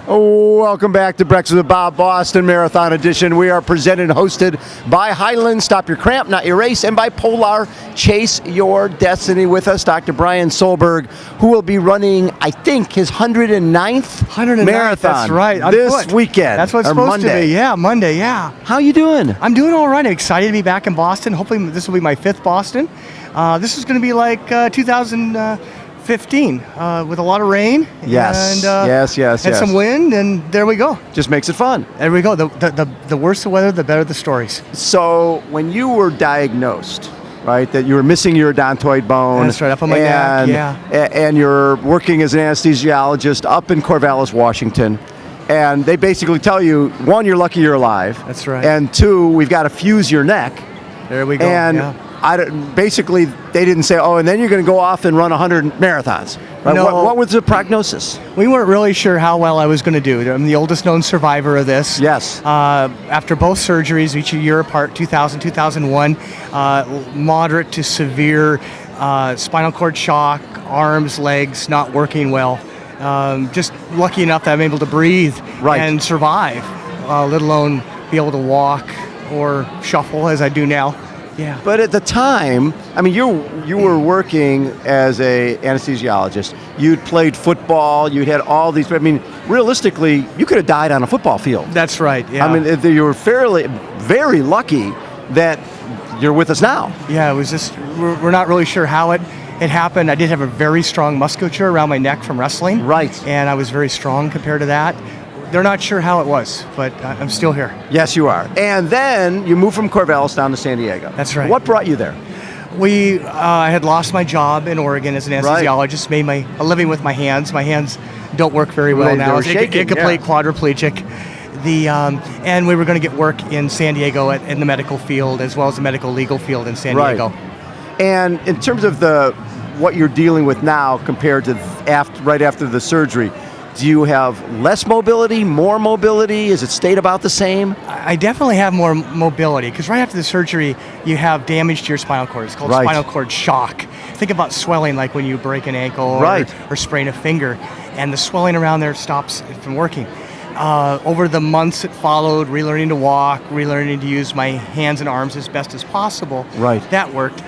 Welcome back to Breakfast with Bob, Boston Marathon Edition. We are presented and hosted by Highland, Stop Your Cramp, Not Your Race, and by Polar, Chase Your Destiny. With us, Dr. Bryon Solberg, who will be running, I think, his 109th marathon. That's right. This weekend. That's what it's supposed to be. Yeah, Monday, yeah. How you doing? I'm doing all right. I'm excited to be back in Boston. Hopefully this will be my 5th Boston. This is going to be like 2015 with a lot of rain. Yes, and, yes. And some wind, and there we go. Just makes it fun. There we go. The worse the weather, the better the stories. So when you were diagnosed, right, that you were missing your odontoid bone. That's right, up on my neck, yeah. And you're working as an anesthesiologist up in Corvallis, Washington. And they basically tell you, one, you're lucky you're alive. That's right. And two, we've got to fuse your neck. There we go. And basically, they didn't say, oh, and then you're going to go off and run 100 marathons. Right? No. What was the prognosis? We weren't really sure how well I was going to do. I'm the oldest known survivor of this. Yes. After both surgeries, each a year apart, 2000, 2001, moderate to severe spinal cord shock, arms, legs not working well. Just lucky enough that I'm able to breathe and survive, let alone be able to walk or shuffle as I do now. Yeah. But at the time, I mean, you were working as a anesthesiologist. You'd played football. You'd had all these. I mean, realistically, you could have died on a football field. That's right. Yeah. I mean, you were very lucky that you're with us now. Yeah. It was just we're not really sure how it happened. I did have a very strong musculature around my neck from wrestling. Right. And I was very strong compared to that. They're not sure how it was, but I'm still here. Yes, you are. And then you moved from Corvallis down to San Diego. That's right. What brought you there? I had lost my job in Oregon as an anesthesiologist, made a living with my hands. My hands don't work very well now. I was incomplete quadriplegic. And we were going to get work in San Diego in the medical field as well as the medical legal field in San Diego. And in terms of what you're dealing with now compared to right after the surgery, do you have less mobility, more mobility? Is it stayed about the same? I definitely have more mobility because right after the surgery, you have damage to your spinal cord. It's called spinal cord shock. Think about swelling like when you break an ankle or sprain a finger, and the swelling around there stops it from working. Over the months that followed, relearning to walk, relearning to use my hands and arms as best as possible, that worked.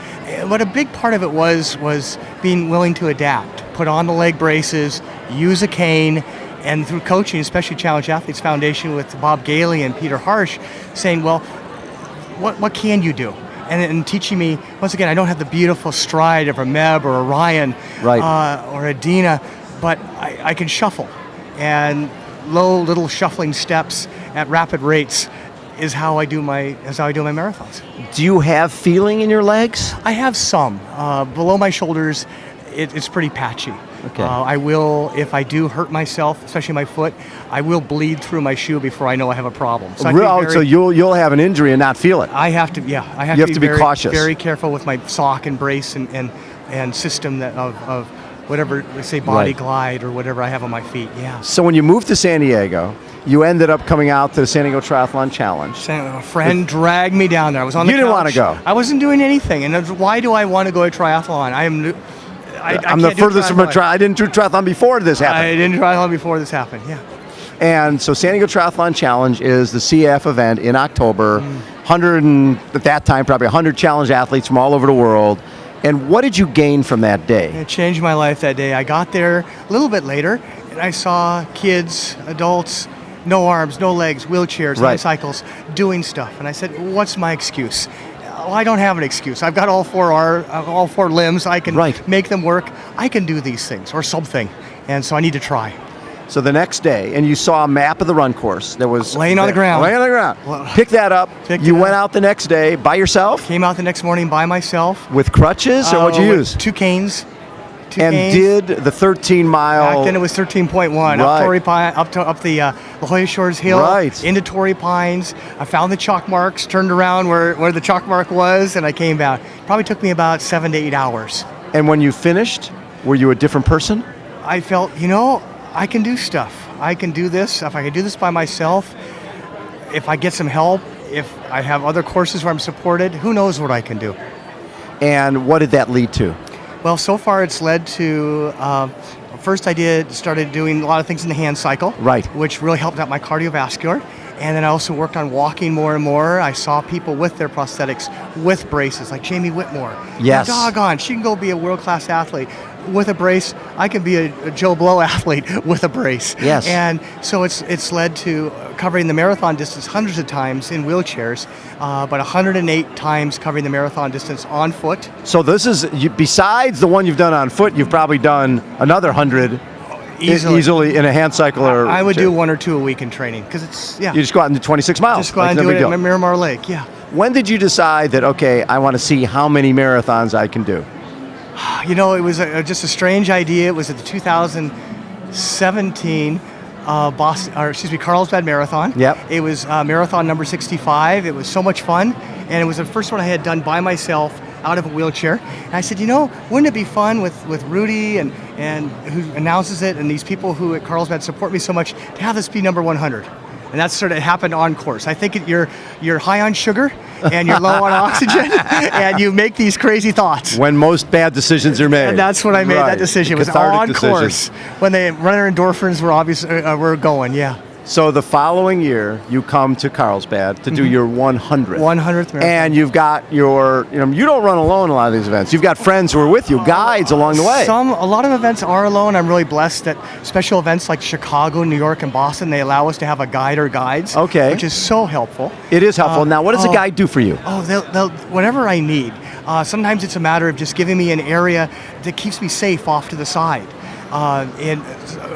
But a big part of it was being willing to adapt, put on the leg braces, use a cane, and through coaching, especially Challenge Athletes Foundation with Bob Gailey and Peter Harsh, saying, well, what can you do? And teaching me, once again, I don't have the beautiful stride of a Meb or a Ryan or a Dina, but I can shuffle. And low little shuffling steps at rapid rates is how I do my marathons. Do you have feeling in your legs? I have some. Below my shoulders, it's pretty patchy. Okay. I will, if I do hurt myself, especially my foot, I will bleed through my shoe before I know I have a problem. So, so you'll have an injury and not feel it. I have to be very cautious. Very careful with my sock and brace and system of whatever, let's say body glide or whatever I have on my feet. Yeah. So when you moved to San Diego, you ended up coming out to the San Diego Triathlon Challenge. A friend dragged me down there. I was on the couch. You didn't want to go. I wasn't doing anything. And why do I want to go to triathlon? I'm the furthest from a triathlon. I didn't do triathlon before this happened. I didn't triathlon before this happened, yeah. And so San Diego Triathlon Challenge is the CF event in October. 100, and at that time, probably 100 challenge athletes from all over the world. And what did you gain from that day? It changed my life that day. I got there a little bit later, and I saw kids, adults, no arms, no legs, wheelchairs, bicycles, doing stuff. And I said, what's my excuse? Well, I don't have an excuse. I've got all four limbs. I can make them work. I can do these things or something. And so I need to try. So the next day, and you saw a map of the run course that was laying on the ground. Pick that up. You went out the next day by yourself? Came out the next morning by myself. With crutches, or what'd you use? 2 canes. Did the 13-mile. Back then it was 13.1 up the La Jolla Shores Hill, into Torrey Pines. I found the chalk marks, turned around where the chalk mark was, and I came back. Probably took me about 7 to 8 hours. And when you finished, were you a different person? I felt, I can do stuff. I can do this. If I can do this by myself, if I get some help, if I have other courses where I'm supported, who knows what I can do. And what did that lead to? Well, so far it's led to first I started doing a lot of things in the hand cycle, right, which really helped out my cardiovascular. And then I also worked on walking more and more. I saw people with their prosthetics with braces, like Jamie Whitmore. Yes. Doggone, she can go be a world-class athlete with a brace. I can be a Joe Blow athlete with a brace. Yes. And so it's led to covering the marathon distance hundreds of times in wheelchairs, but 108 times covering the marathon distance on foot. So this is, besides the one you've done on foot, you've probably done another 100 easily in a hand cycle. Or I would do 1 or 2 a week in training, because it's, You just go out and do 26 miles. Just go out and do it at Miramar Lake, yeah. When did you decide that, okay, I want to see how many marathons I can do? You know, it was just a strange idea. It was at the 2017 Carlsbad Marathon. Yep. It was marathon number 65. It was so much fun, and it was the first one I had done by myself out of a wheelchair. And I said, you know, wouldn't it be fun with Rudy and who announces it, and these people who at Carlsbad support me so much, to have this be number 100? And that's sort of happened on course. I think you're high on sugar and you're low on oxygen, and you make these crazy thoughts. When most bad decisions are made. And that's when I made that decision. It was on course. When the runner endorphins were were going, yeah. So the following year, you come to Carlsbad to do your 100th. 100th marathon. And you've got you don't run alone a lot of these events. You've got friends who are with you, guides along the way. A lot of events are alone. I'm really blessed that special events like Chicago, New York, and Boston, they allow us to have a guide or guides. Okay. Which is so helpful. It is helpful. Now, what does a guide do for you? They'll whatever I need. Sometimes it's a matter of just giving me an area that keeps me safe off to the side. And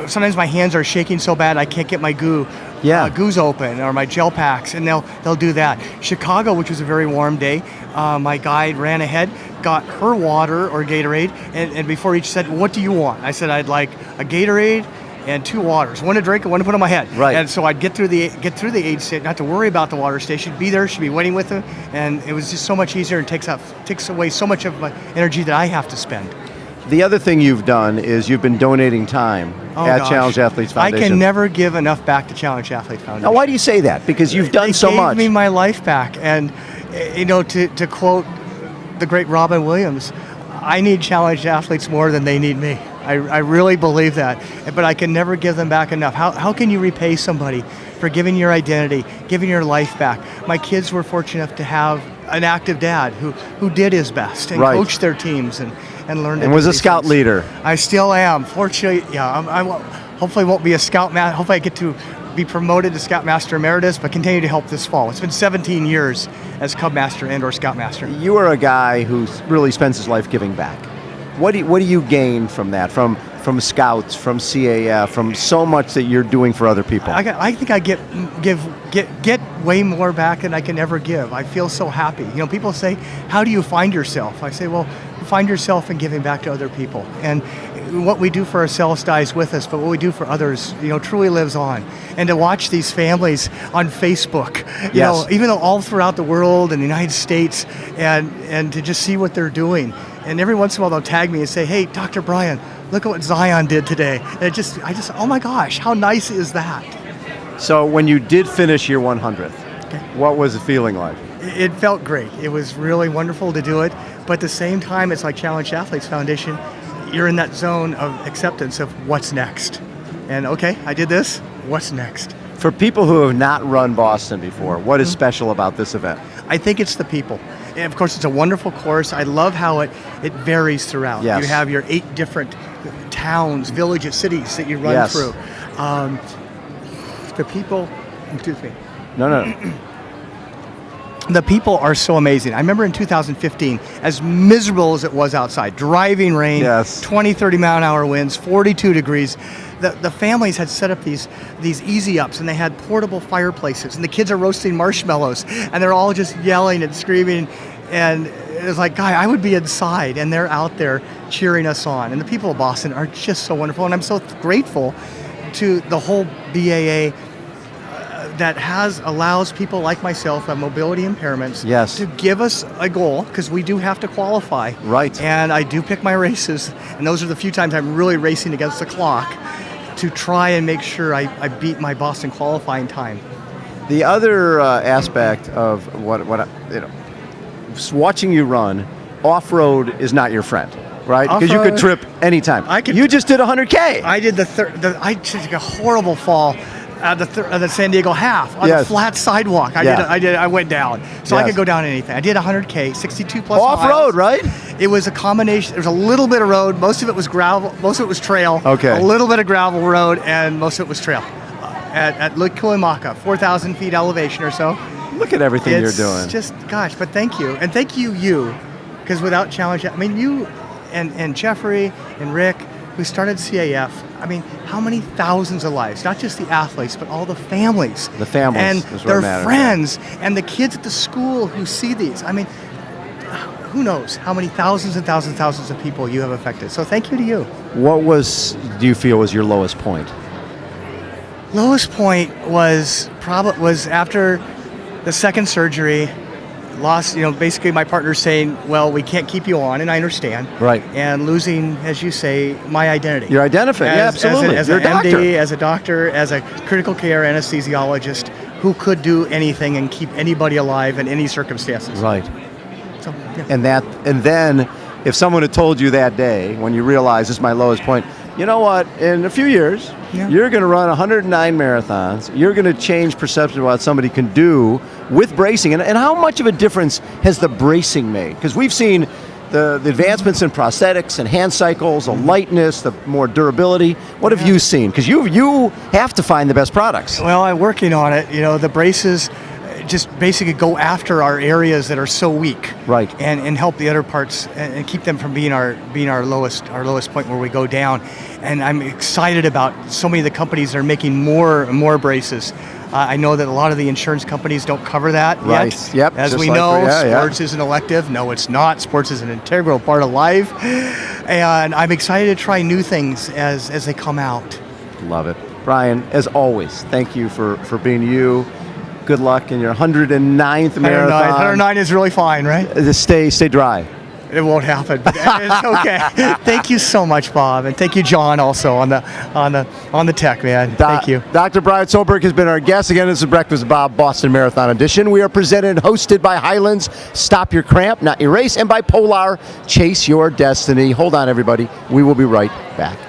sometimes my hands are shaking so bad I can't get my goos open, or my gel packs, and they'll do that. Chicago, which was a very warm day, my guide ran ahead, got her water or Gatorade, and before each said, "What do you want?" I said, "I'd like a Gatorade and 2 waters, one to drink and one to put on my head." Right. And so I'd get through the aid station, not to worry about the water station, be there, she'd be waiting with them, and it was just so much easier and takes away so much of my energy that I have to spend. The other thing you've done is you've been donating time at Challenge Athletes Foundation. I can never give enough back to Challenge Athletes Foundation. Now, why do you say that? Because you've done so much. It gave me my life back. And, to quote the great Robin Williams, I need Challenge Athletes more than they need me. I really believe that. But I can never give them back enough. How can you repay somebody for giving your identity, giving your life back? My kids were fortunate enough to have an active dad who did his best and coached their teams and learned. And was a scout leader. I still am. Fortunately, yeah. I hopefully won't be a scout master. Hopefully I get to be promoted to Scoutmaster Emeritus, but continue to help this fall. It's been 17 years as Cub Master and/or Scoutmaster. You are a guy who really spends his life giving back. What do you gain from that? From Scouts, from CAF, from so much that you're doing for other people? I think I get way more back than I can ever give. I feel so happy. People say, "How do you find yourself?" I say, "Well, find yourself in giving back to other people." And what we do for ourselves dies with us, but what we do for others, truly lives on. And to watch these families on Facebook, even though all throughout the world and the United States, and to just see what they're doing. And every once in a while they'll tag me and say, "Hey, Dr. Bryon, look at what Zion did today." And I just, oh my gosh, how nice is that? So when you did finish your 100th, what was the feeling like? It felt great. It was really wonderful to do it. But at the same time, it's like Challenge Athletes Foundation. You're in that zone of acceptance of what's next. And okay, I did this. What's next? For people who have not run Boston before, what is special about this event? I think it's the people. And of course, it's a wonderful course. I love how it varies throughout. Yes. You have your 8 different towns, villages, cities that you run through. The people, excuse me. No. The people are so amazing. I remember in 2015, as miserable as it was outside, driving rain, 20, 30 mile an hour winds, 42 degrees, the families had set up these easy ups, and they had portable fireplaces, and the kids are roasting marshmallows, and they're all just yelling and screaming, and it was like, God, I would be inside, and they're out there cheering us on. And the people of Boston are just so wonderful, and I'm so grateful to the whole BAA that allows people like myself who have mobility impairments to give us a goal, because we do have to qualify. Right. And I do pick my races, and those are the few times I'm really racing against the clock to try and make sure I beat my Boston qualifying time. The other aspect of watching you run, off-road is not your friend. right? Because you could trip anytime. You just did 100K. I did I took a horrible fall at the San Diego half on the flat sidewalk. I went down, so I could go down anything. I did 100K, 62 plus off miles. road, right? It was a combination. There was a little bit of road. Most of it was gravel. Most of it was trail. Okay. A little bit of gravel road, and most of it was trail. At Lake Kuimaka, 4,000 feet elevation or so. Look at everything you're doing. It's just, gosh, but thank you. And thank you, because without challenge, I mean, you and Jeffrey and Rick, who started CAF, I mean, how many thousands of lives, not just the athletes, but all the families. The families and is what their matters. friends, and the kids at the school who see these. I mean, who knows how many thousands and thousands and thousands of people you have affected. So thank you to you. What do you feel was your lowest point? Lowest point was after the second surgery. Lost, basically my partner saying, well, we can't keep you on, and I understand. Right. And losing, as you say, my identity. Your identity, absolutely. As You're an a doctor. MD, as a doctor, as a critical care anesthesiologist who could do anything and keep anybody alive in any circumstances. Right. So, yeah. And then if someone had told you that day, when you realize this is my lowest point, you know what, in a few years, you're going to run 109 marathons. You're going to change perception of what somebody can do with bracing. And how much of a difference has the bracing made? Because we've seen the advancements in prosthetics and hand cycles, the lightness, the more durability. What have you seen? Because you have to find the best products. Well, I'm working on it. The braces just basically go after our areas that are so weak, right, and help the other parts and keep them from being our lowest point where we go down. And I'm excited about so many of the companies that are making more and more braces. I know that a lot of the insurance companies don't cover that yet. Yep. As we know, sports is an elective. No, it's not. Sports is an integral part of life, and I'm excited to try new things as they come out. Love it, Bryon. As always, thank you for being you. Good luck in your 109th marathon. 109 is really fine, right? Stay dry. It won't happen, but it's okay. Thank you so much, Bob, and thank you, John, also on the tech, man. Thank you. Dr. Bryon Solberg has been our guest. Again, this is Breakfast with Bob Boston Marathon Edition. We are presented and hosted by Highlands, Stop Your Cramp, Not Your Race, and by Polar, Chase Your Destiny. Hold on, everybody. We will be right back.